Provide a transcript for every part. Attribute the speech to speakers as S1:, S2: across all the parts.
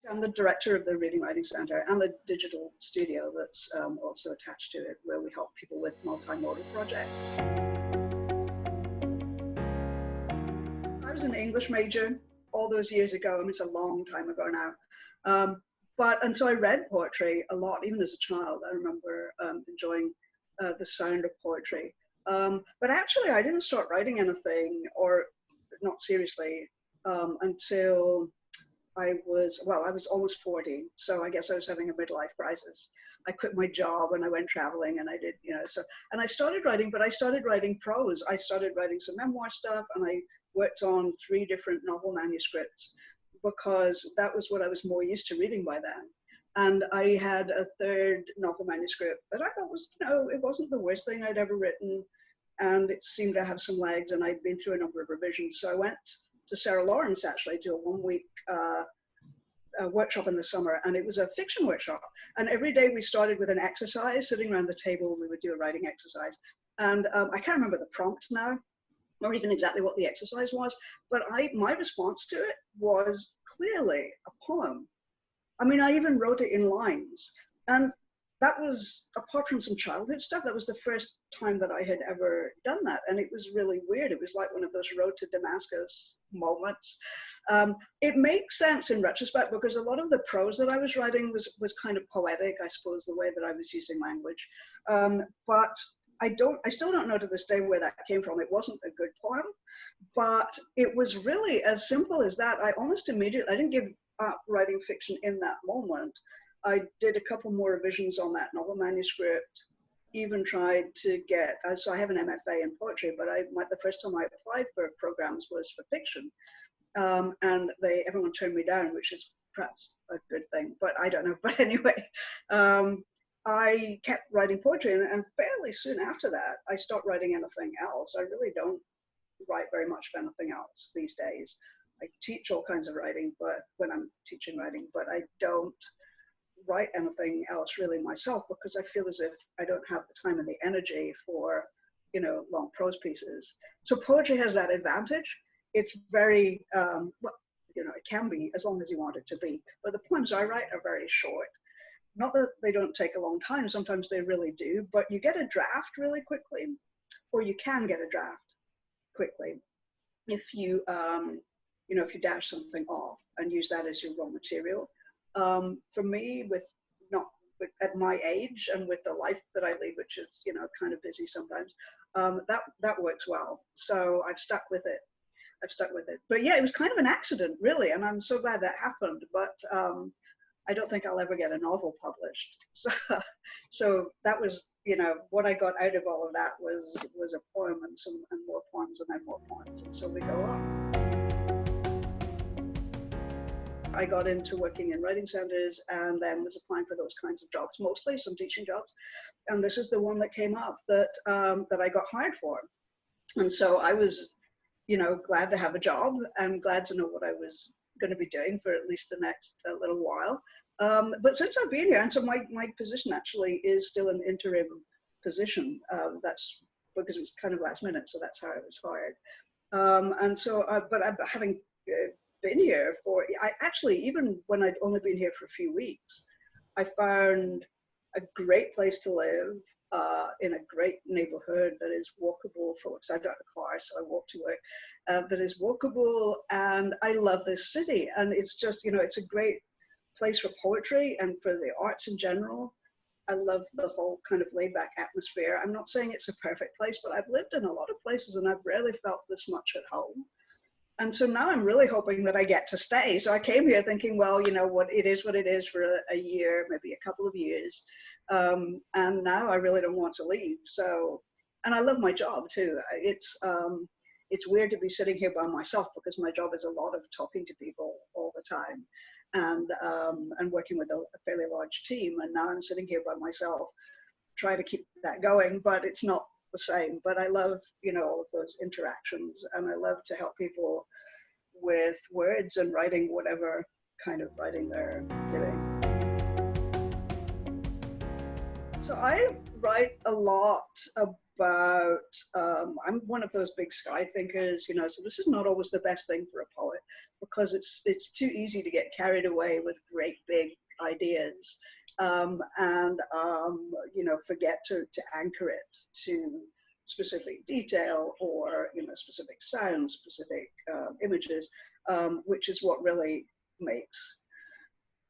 S1: I'm the director of the Reading Writing Center and the digital studio that's also attached to it, where we help people with multimodal projects. I was an English major all those years ago. I mean, it's a long time ago now. And so I read poetry a lot, even as a child. I remember enjoying the sound of poetry. But actually, I didn't start writing anything, or not seriously, until I was almost 40. So I guess I was having a midlife crisis. I quit my job and I went traveling, and I did, and I started writing, but I started writing prose. I started writing some memoir stuff, and I worked on 3 different novel manuscripts because that was what I was more used to reading by then. And I had a 3rd novel manuscript that I thought was, it wasn't the worst thing I'd ever written, and it seemed to have some legs, and I'd been through a number of revisions. So I went to Sarah Lawrence, actually, to a 1-week workshop in the summer, and it was a fiction workshop. And every day we started with an exercise, sitting around the table, we would do a writing exercise. And I can't remember the prompt now, or even exactly what the exercise was, but my response to it was clearly a poem. I mean, I even wrote it in lines. And that was, apart from some childhood stuff, that was the first time that I had ever done that. And it was really weird. It was like one of those road to Damascus moments. It makes sense in retrospect, because a lot of the prose that I was writing was kind of poetic, I suppose, the way that I was using language. But I still don't know to this day where that came from. It wasn't a good poem, but it was really as simple as that. I didn't give up writing fiction in that moment. I did a couple more revisions on that novel manuscript, even tried to get, so I have an MFA in poetry, but the first time I applied for programs was for fiction. And everyone turned me down, which is perhaps a good thing, but I don't know. But anyway, I kept writing poetry, and fairly soon after that, I stopped writing anything else. I really don't write very much of anything else these days. I teach all kinds of writing, but when I'm teaching writing, but I don't write anything else really myself, because I feel as if I don't have the time and the energy for, long prose pieces. So poetry has that advantage. It's very, it can be as long as you want it to be, but the poems I write are very short. Not that they don't take a long time, sometimes they really do, but you get a draft really quickly, or you can get a draft quickly if you, if you dash something off and use that as your raw material. For me, at my age and with the life that I lead, which is, kind of busy sometimes, that works well. So I've stuck with it. But yeah, it was kind of an accident, really, and I'm so glad that happened. But I don't think I'll ever get a novel published. So that was, what I got out of all of that was a poem and more poems and then more poems, and so we go on. I got into working in writing centers, and then was applying for those kinds of jobs, mostly some teaching jobs. And this is the one that came up that I got hired for. And so I was, glad to have a job and glad to know what I was going to be doing for at least the next little while. But since I've been here, and so my position actually is still an interim position. That's because it was kind of last minute, so that's how I was hired. And so, but having been here even when I'd only been here for a few weeks, I found a great place to live in a great neighborhood that is walkable because I don't have a car, so I walk to work, that is walkable, and I love this city. And it's just, it's a great place for poetry and for the arts in general. I love the whole kind of laid back atmosphere. I'm not saying it's a perfect place, but I've lived in a lot of places and I've rarely felt this much at home. And so now I'm really hoping that I get to stay. So I came here thinking, well, what it is for a year, maybe a couple of years. And now I really don't want to leave. So, and I love my job too. It's weird to be sitting here by myself because my job is a lot of talking to people all the time and working with a fairly large team. And now I'm sitting here by myself, trying to keep that going, but it's not the same. But I love, all of those interactions, and I love to help people with words and writing, whatever kind of writing they're doing. So I write a lot about, I'm one of those big sky thinkers, you know, so this is not always the best thing for a poet, because it's too easy to get carried away with great big ideas, you know, forget to anchor it to specific detail, or, you know, specific sounds, specific images, which is what really makes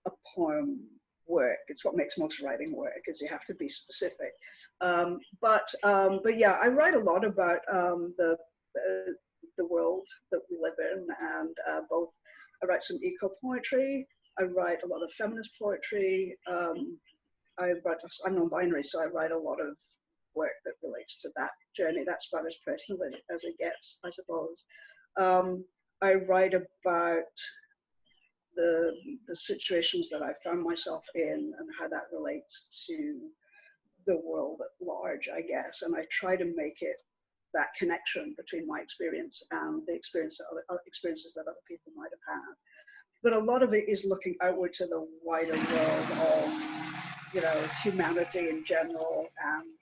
S1: a poem work. It's what makes most writing work, is you have to be specific. But yeah, I write a lot about the world that we live in, and both I write some eco poetry. I write a lot of feminist poetry. I'm non-binary, so I write a lot of work that relates to that journey. That's about as personal as it gets, I suppose. I write about the situations that I found myself in, and how that relates to the world at large, I guess. And I try to make it that connection between my experience and the experiences that other people might have had. But a lot of it is looking outward to the wider world of, you know, humanity in general, and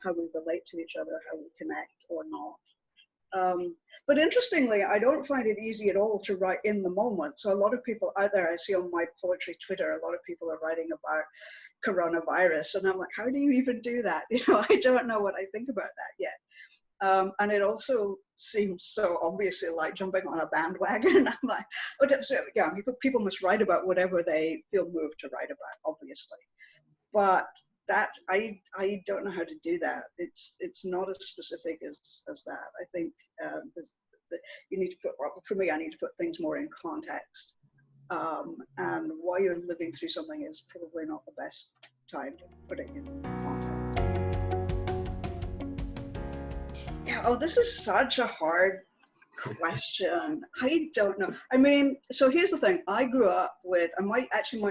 S1: how we relate to each other, how we connect or not. But interestingly, I don't find it easy at all to write in the moment. So a lot of people out there, I see on my poetry Twitter, a lot of people are writing about coronavirus, and I'm like, how do you even do that? You know, I don't know what I think about that yet. And it also seems so obviously like jumping on a bandwagon. I'm like, oh, so, yeah, people must write about whatever they feel moved to write about, obviously. But that, I don't know how to do that. It's not as specific as that. I think you need to put, for me, I need to put things more in context. And while you're living through something is probably not the best time to put it in context. Yeah, oh, this is such a hard question. I don't know. I mean, so here's the thing. I grew up with, and my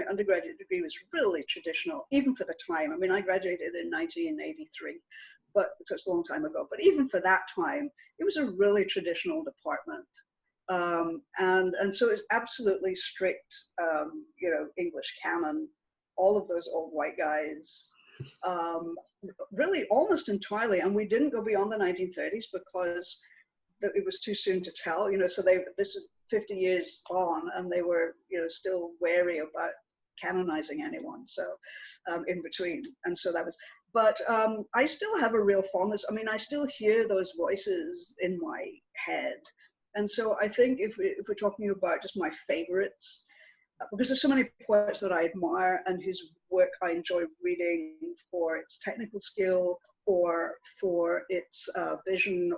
S1: undergraduate degree was really traditional, even for the time. I mean, I graduated in 1983, but so it's a long time ago. But even for that time, it was a really traditional department. And so it's absolutely strict, you know, English canon, all of those old white guys, really almost entirely. And we didn't go beyond the 1930s because it was too soon to tell, you know, so this is 50 years on, and they were, you know, still wary about canonizing anyone. So in between. And so that was, but I still have a real fondness. I mean, I still hear those voices in my head. And so I think if we're talking about just my favorites, because there's so many poets that I admire and whose work I enjoy reading for its technical skill or for its vision,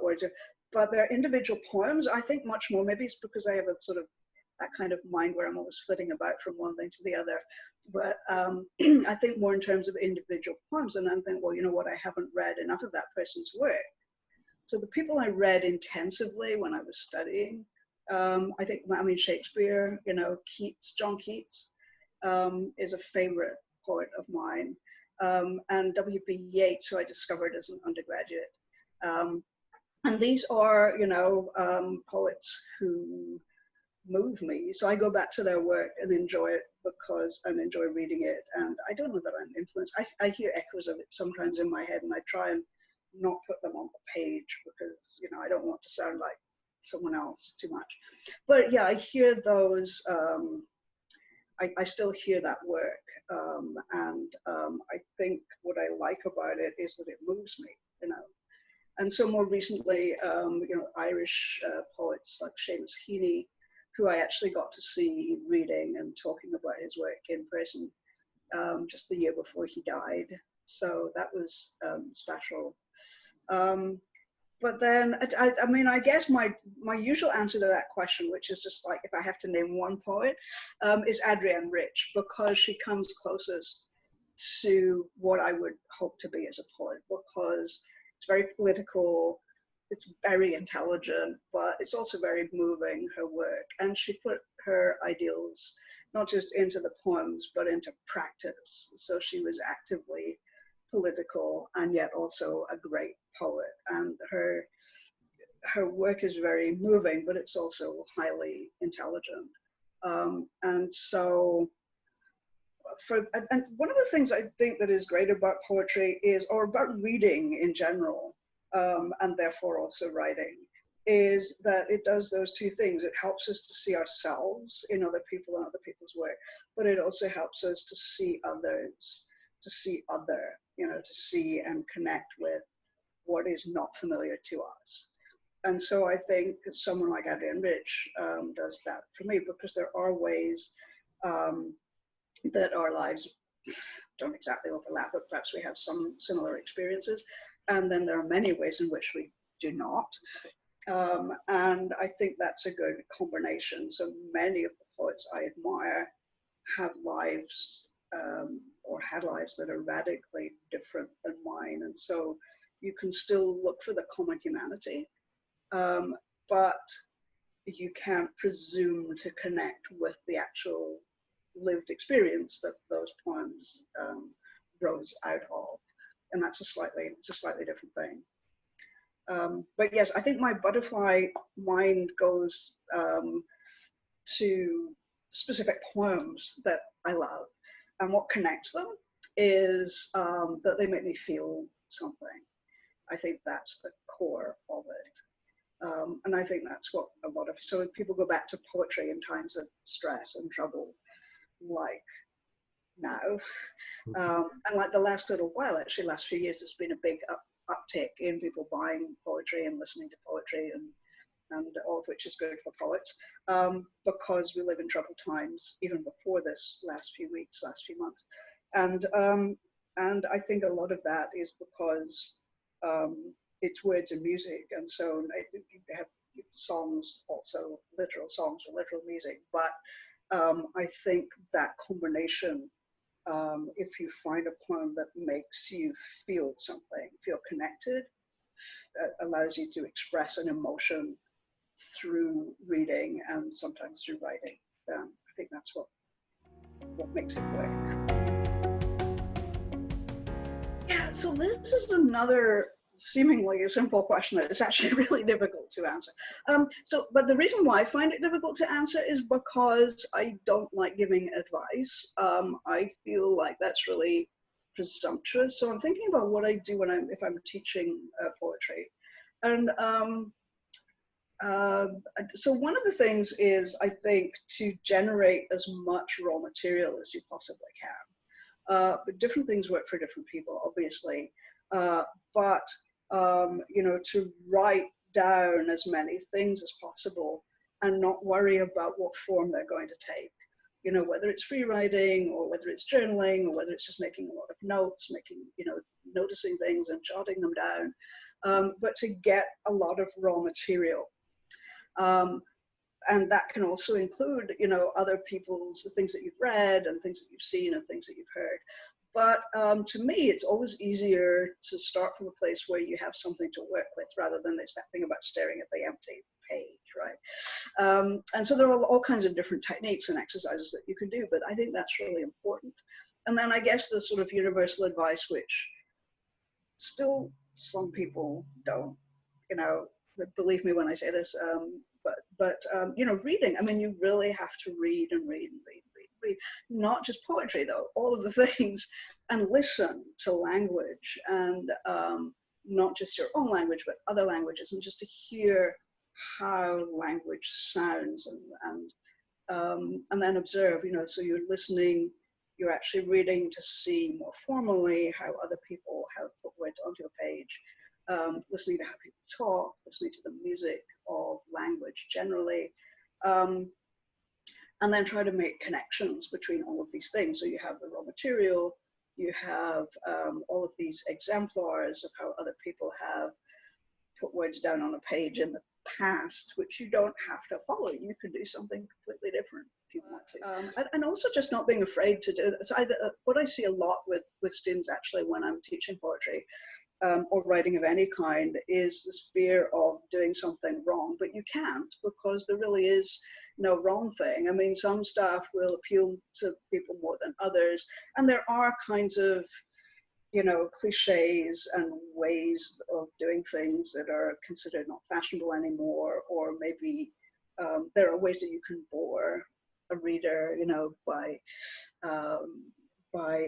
S1: but their individual poems, I think much more. Maybe it's because I have a sort of that kind of mind where I'm always flitting about from one thing to the other. But I think more in terms of individual poems, and I think, well, you know what, I haven't read enough of that person's work. So the people I read intensively when I was studying, I think, I mean, Shakespeare, you know, Keats, John Keats is a favorite poet of mine. And W.B. Yeats, who I discovered as an undergraduate. And these are, you know, poets who move me. So I go back to their work and enjoy it because I enjoy reading it. And I don't know that I'm influenced. I hear echoes of it sometimes in my head, and I try and not put them on the page because, you know, I don't want to sound like someone else too much. But yeah, I hear those, I still hear that work. I think what I like about it is that it moves me, you know. And so more recently, you know, Irish poets like Seamus Heaney, who I actually got to see reading and talking about his work in person just the year before he died. So that was special. But then, I mean, I guess my usual answer to that question, which is just like, if I have to name one poet, is Adrienne Rich, because she comes closest to what I would hope to be as a poet, because it's very political, it's very intelligent, but it's also very moving, her work. And she put her ideals not just into the poems, but into practice. So she was actively political and yet also a great poet. And her work is very moving, but it's also highly intelligent. And so and one of the things I think that is great about poetry is, or about reading in general, and therefore also writing, is that it does those two things. It helps us to see ourselves in other people and other people's work, but it also helps us to see others, to see other, to see and connect with what is not familiar to us. And so I think someone like Adrienne Rich does that for me, because there are ways that our lives don't exactly overlap, but perhaps we have some similar experiences. And then there are many ways in which we do not. And I think that's a good combination. So many of the poets I admire have lives or had lives that are radically different than mine. And so you can still look for the common humanity, but you can't presume to connect with the actual lived experience that those poems rose out of. And that's it's a slightly different thing. But yes, I think my butterfly mind goes to specific poems that I love. And what connects them is that they make me feel something. I think that's the core of it. And I think that's what a lot of, so people go back to poetry in times of stress and trouble, like now. And like the last little while, actually, last few years, there's been a big uptick in people buying poetry and listening to poetry, and all of which is good for poets, because we live in troubled times, even before this last few weeks, last few months. And I think a lot of that is because it's words and music, and so you have songs, also literal songs or literal music, but I think that combination, if you find a poem that makes you feel something, feel connected, allows you to express an emotion through reading and sometimes through writing, I think that's what makes it work. Yeah, so this is another seemingly a simple question that is actually really difficult to answer. But the reason why I find it difficult to answer is because I don't like giving advice. I feel like that's really presumptuous. So I'm thinking about what I do if I'm teaching poetry. And so one of the things is, I think, to generate as much raw material as you possibly can. But different things work for different people, obviously. But to write down as many things as possible and not worry about what form they're going to take. Whether it's free writing or whether it's journaling or whether it's just making a lot of notes, noticing things and jotting them down, but to get a lot of raw material. And that can also include, other people's things that you've read and things that you've seen and things that you've heard. But to me, it's always easier to start from a place where you have something to work with rather than it's that thing about staring at the empty page, right? And so there are all kinds of different techniques and exercises that you can do, but I think that's really important. And then I guess the sort of universal advice, which still some people don't, believe me when I say this, but reading, you really have to read and read and read. Not just poetry though, all of the things, and listen to language, and not just your own language, but other languages, and just to hear how language sounds, and then observe, so you're listening, you're actually reading to see more formally how other people have put words onto a page, listening to how people talk, listening to the music of language generally, and then try to make connections between all of these things. So you have the raw material, you have all of these exemplars of how other people have put words down on a page in the past, which you don't have to follow. You can do something completely different if you want to. And also just not being afraid to do it. So what I see a lot with students actually when I'm teaching poetry, or writing of any kind, is this fear of doing something wrong, but you can't, because there really is no wrong thing. Some stuff will appeal to people more than others, and there are kinds of, cliches and ways of doing things that are considered not fashionable anymore, or maybe there are ways that you can bore a reader, by by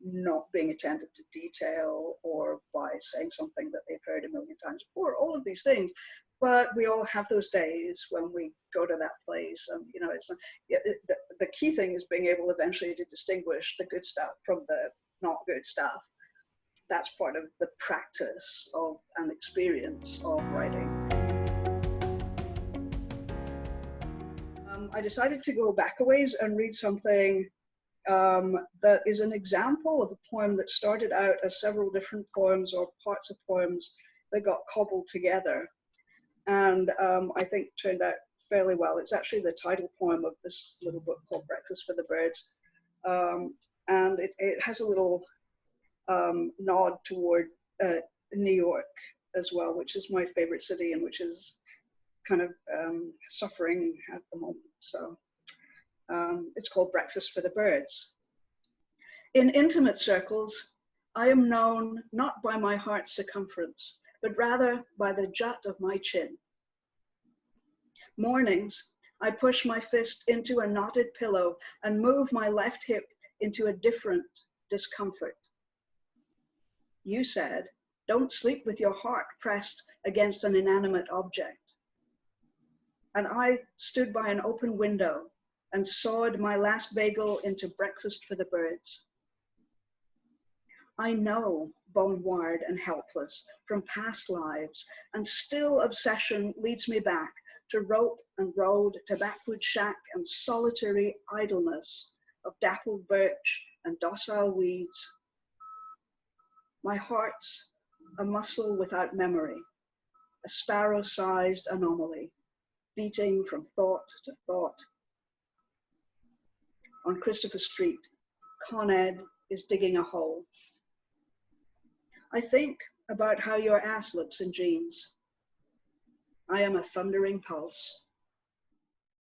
S1: not being attentive to detail, or by saying something that they've heard a million times before, all of these things. But we all have those days when we go to that place, and you know, the key thing is being able eventually to distinguish the good stuff from the not good stuff. That's part of the practice of an experience of writing. I decided to go back a ways and read something that is an example of a poem that started out as several different poems or parts of poems that got cobbled together, and I think turned out fairly well. It's actually the title poem of this little book called Breakfast for the Birds, and it has a little nod toward New York as well, which is my favorite city and which is kind of suffering at the moment. So it's called Breakfast for the Birds. In intimate circles, I am known not by my heart's circumference, but rather by the jut of my chin. Mornings, I push my fist into a knotted pillow and move my left hip into a different discomfort. You said, don't sleep with your heart pressed against an inanimate object. And I stood by an open window and sawed my last bagel into breakfast for the birds. I know, bone-wired and helpless from past lives, and still obsession leads me back to rope and road, to backwood shack and solitary idleness of dappled birch and docile weeds. My heart's a muscle without memory, a sparrow-sized anomaly, beating from thought to thought. On Christopher Street, Con Ed is digging a hole. I think about how your ass looks in jeans. I am a thundering pulse.